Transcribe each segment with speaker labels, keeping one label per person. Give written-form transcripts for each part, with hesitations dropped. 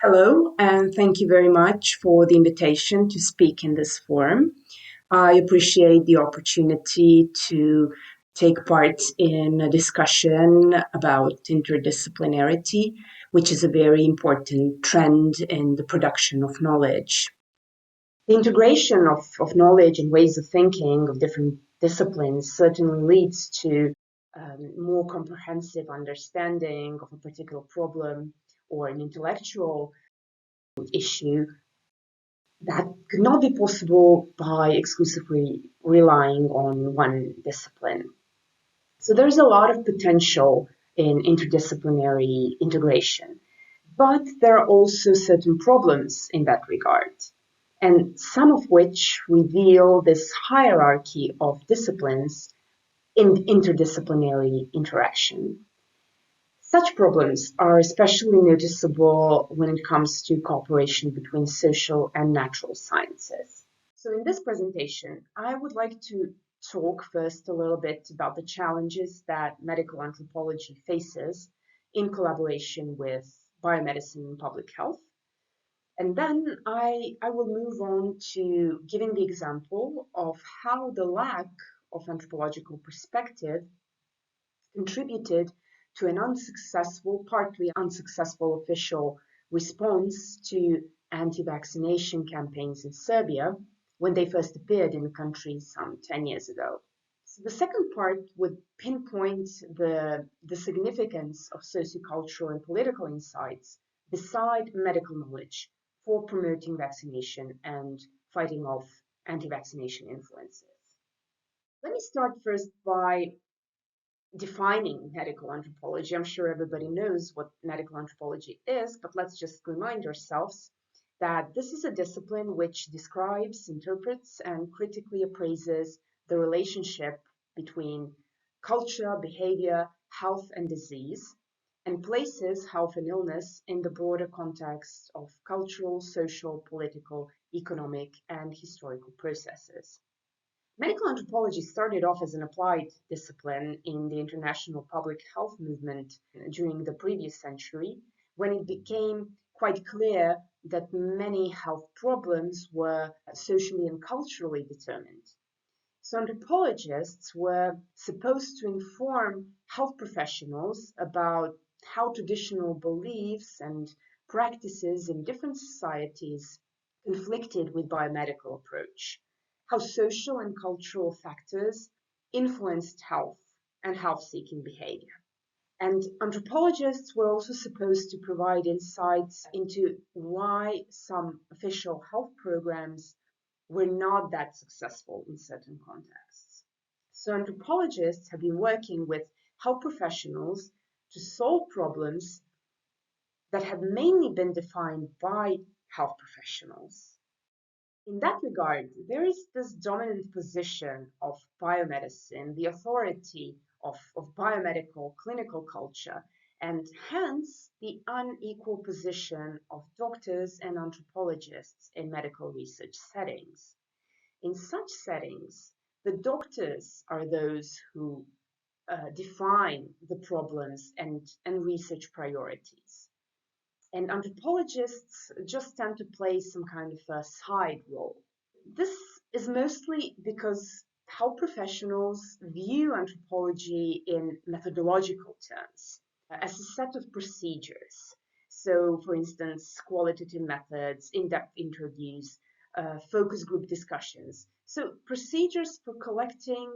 Speaker 1: Hello, and thank you very much for the invitation to speak in this forum. I appreciate the opportunity to take part in a discussion about interdisciplinarity, which is a very important trend in the production of knowledge. The integration of knowledge and ways of thinking of different disciplines certainly leads to more comprehensive understanding of a particular problem or an intellectual issue that could not be possible by exclusively relying on one discipline. So there's a lot of potential in interdisciplinary integration, but there are also certain problems in that regard, and some of which reveal this hierarchy of disciplines in interdisciplinary interaction. Such problems are especially noticeable when it comes to cooperation between social and natural sciences. So in this presentation, I would like to talk first a little bit about the challenges that medical anthropology faces in collaboration with biomedicine and public health. And then I will move on to giving the example of how the lack of anthropological perspective contributed to an partly unsuccessful official response to anti-vaccination campaigns in Serbia when they first appeared in the country some 10 years ago. So the second part would pinpoint the significance of sociocultural and political insights beside medical knowledge for promoting vaccination and fighting off anti-vaccination influences. Let me start first by defining medical anthropology. I'm sure everybody knows what medical anthropology is, but let's just remind ourselves that this is a discipline which describes, interprets, and critically appraises the relationship between culture, behavior, health, and disease, and places health and illness in the broader context of cultural, social, political, economic, and historical processes. Medical anthropology started off as an applied discipline in the international public health movement during the previous century, when it became quite clear that many health problems were socially and culturally determined. So anthropologists were supposed to inform health professionals about how traditional beliefs and practices in different societies conflicted with biomedical approach, how social and cultural factors influenced health and health-seeking behavior. And anthropologists were also supposed to provide insights into why some official health programs were not that successful in certain contexts. So anthropologists have been working with health professionals to solve problems that have mainly been defined by health professionals. In that regard, there is this dominant position of biomedicine, the authority of biomedical clinical culture, and hence the unequal position of doctors and anthropologists in medical research settings. In such settings, the doctors are those who define the problems and research priorities. And anthropologists just tend to play some kind of a side role. This is mostly because health professionals view anthropology in methodological terms as a set of procedures. So, for instance, qualitative methods, in-depth interviews, focus group discussions. So procedures for collecting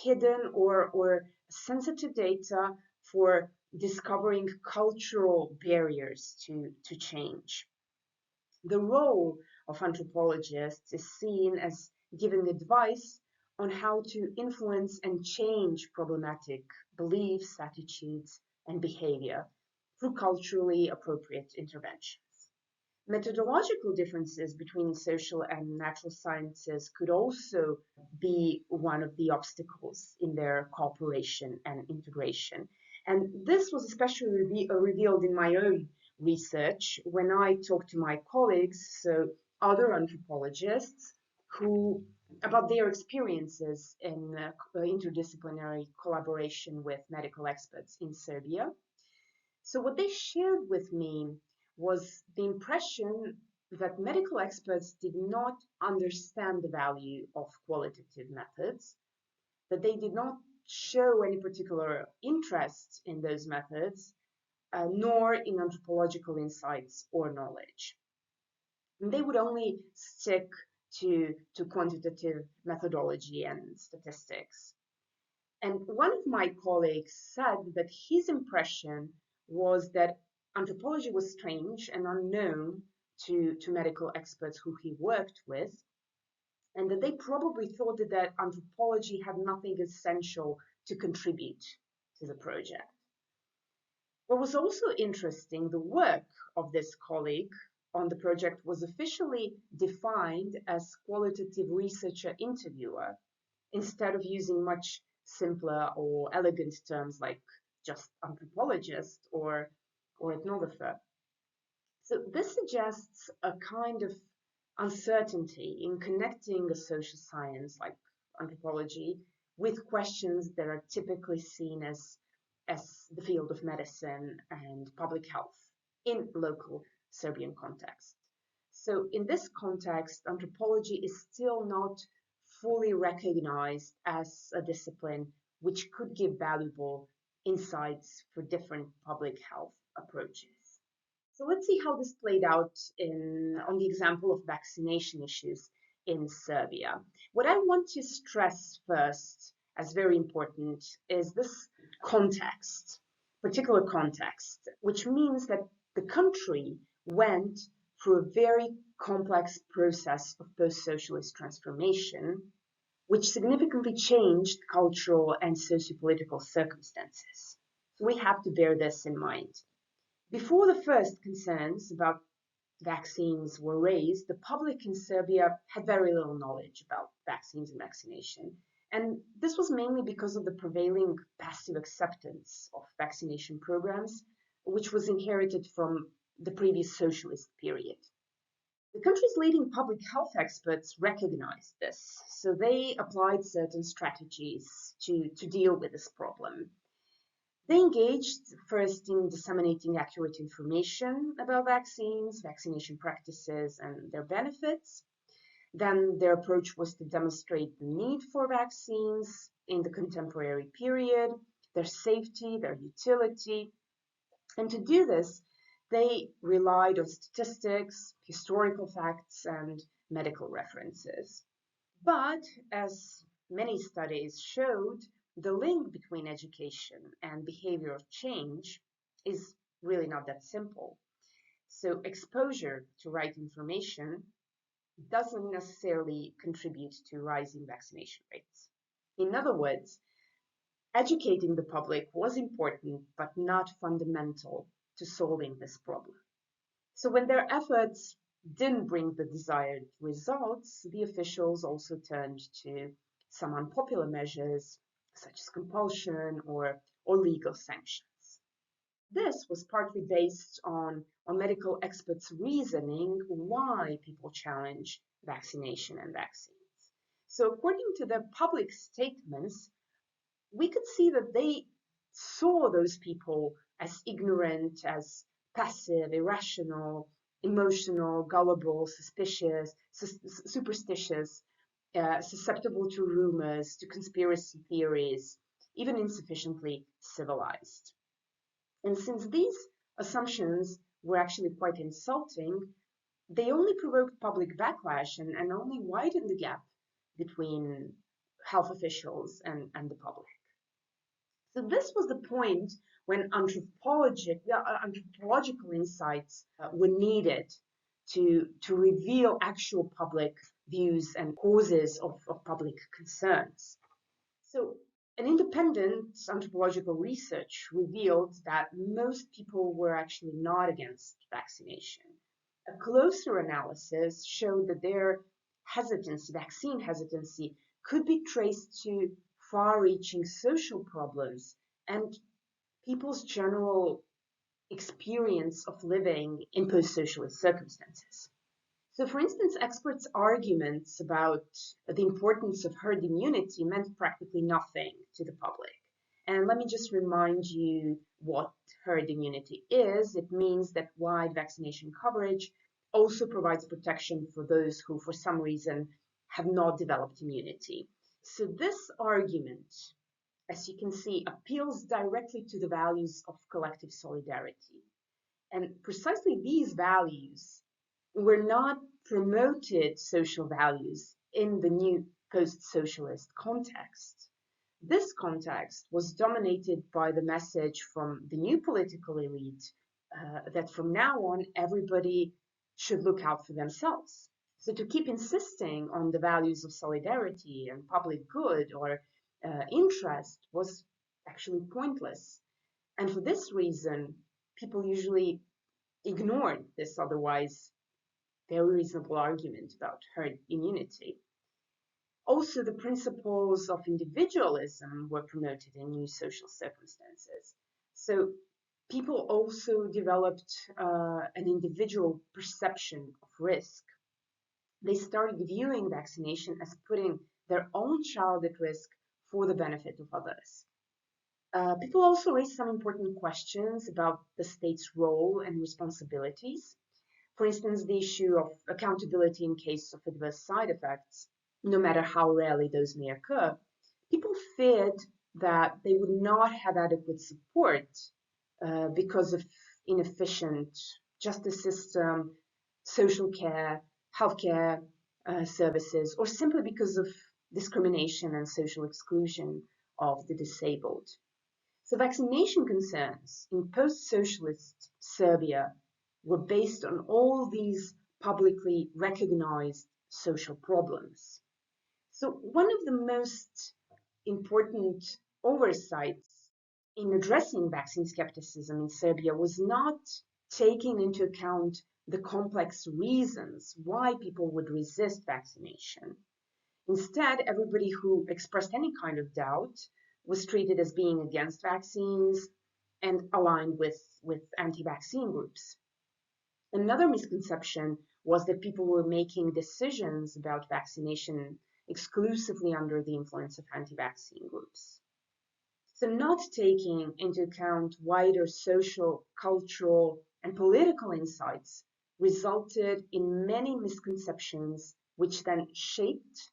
Speaker 1: hidden or sensitive data for discovering cultural barriers to change. The role of anthropologists is seen as giving advice on how to influence and change problematic beliefs, attitudes, and behavior through culturally appropriate interventions. Methodological differences between social and natural sciences could also be one of the obstacles in their cooperation and integration. And this was especially revealed in my own research when I talked to my colleagues, so other anthropologists, who about their experiences in interdisciplinary collaboration with medical experts in Serbia. So what they shared with me was the impression that medical experts did not understand the value of qualitative methods, that they did not show any particular interest in those methods, nor in anthropological insights or knowledge. And they would only stick to quantitative methodology and statistics. And one of my colleagues said that his impression was that anthropology was strange and unknown to medical experts who he worked with, and that they probably thought that anthropology had nothing essential to contribute to the project. What was also interesting, the work of this colleague on the project was officially defined as qualitative researcher interviewer, instead of using much simpler or elegant terms like just anthropologist or ethnographer. So this suggests a kind of uncertainty in connecting a social science like anthropology with questions that are typically seen as the field of medicine and public health in local Serbian context. So in this context, anthropology is still not fully recognized as a discipline which could give valuable insights for different public health approaches. So let's see how this played out on the example of vaccination issues in Serbia. What I want to stress first as very important is this context, particular context, which means that the country went through a very complex process of post-socialist transformation, which significantly changed cultural and socio-political circumstances. So we have to bear this in mind. Before the first concerns about vaccines were raised, the public in Serbia had very little knowledge about vaccines and vaccination. And this was mainly because of the prevailing passive acceptance of vaccination programs, which was inherited from the previous socialist period. The country's leading public health experts recognized this, so they applied certain strategies to deal with this problem. They engaged first in disseminating accurate information about vaccines, vaccination practices, and their benefits. Then their approach was to demonstrate the need for vaccines in the contemporary period, their safety, their utility. And to do this, they relied on statistics, historical facts, and medical references. But as many studies showed, the link between education and behavioral change is really not that simple. So exposure to right information doesn't necessarily contribute to rising vaccination rates. In other words, educating the public was important, but not fundamental to solving this problem. So when their efforts didn't bring the desired results, the officials also turned to some unpopular measures, such as compulsion or legal sanctions. This was partly based on medical experts' reasoning why people challenge vaccination and vaccines. So according to their public statements, we could see that they saw those people as ignorant, as passive, irrational, emotional, gullible, suspicious, superstitious, susceptible to rumors, to conspiracy theories, even insufficiently civilized. And since these assumptions were actually quite insulting, they only provoked public backlash and only widened the gap between health officials and the public. So this was the point when anthropological insights were needed to reveal actual public views and causes of public concerns. So an independent anthropological research revealed that most people were actually not against vaccination. A closer analysis showed that their hesitancy, vaccine hesitancy, could be traced to far-reaching social problems and people's general experience of living in post-socialist circumstances. So, for instance, experts' arguments about the importance of herd immunity meant practically nothing to the public. And let me just remind you what herd immunity is, it means that wide vaccination coverage also provides protection for those who, for some reason, have not developed immunity. So this argument, as you can see, appeals directly to the values of collective solidarity. And precisely these values were not promoted social values in the new post-socialist context. This context was dominated by the message from the new political elite that from now on, everybody should look out for themselves. So to keep insisting on the values of solidarity and public good or interest was actually pointless. And for this reason, people usually ignored this otherwise very reasonable argument about herd immunity. Also, the principles of individualism were promoted in new social circumstances. So people also developed an individual perception of risk. They started viewing vaccination as putting their own child at risk for the benefit of others. People also raised some important questions about the state's role and responsibilities. For instance, the issue of accountability in case of adverse side effects, no matter how rarely those may occur. People feared that they would not have adequate support because of inefficient justice system, social care, healthcare services, or simply because of discrimination and social exclusion of the disabled. So vaccination concerns in post-socialist Serbia were based on all these publicly recognized social problems. So one of the most important oversights in addressing vaccine skepticism in Serbia was not taking into account the complex reasons why people would resist vaccination. Instead, everybody who expressed any kind of doubt was treated as being against vaccines and aligned with anti-vaccine groups. Another misconception was that people were making decisions about vaccination exclusively under the influence of anti-vaccine groups. So not taking into account wider social, cultural, and political insights resulted in many misconceptions, which then shaped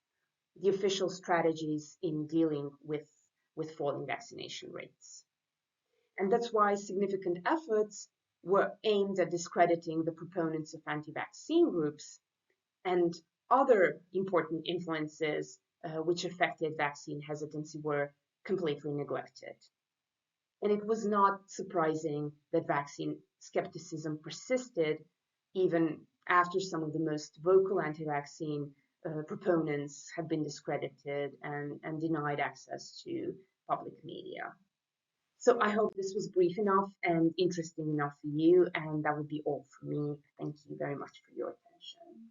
Speaker 1: the official strategies in dealing with falling vaccination rates. And that's why significant efforts were aimed at discrediting the proponents of anti-vaccine groups, and other important influences which affected vaccine hesitancy were completely neglected. And it was not surprising that vaccine skepticism persisted even after some of the most vocal anti-vaccine proponents have been discredited and denied access to public media. So I hope this was brief enough and interesting enough for you, and that would be all for me. Thank you very much for your attention.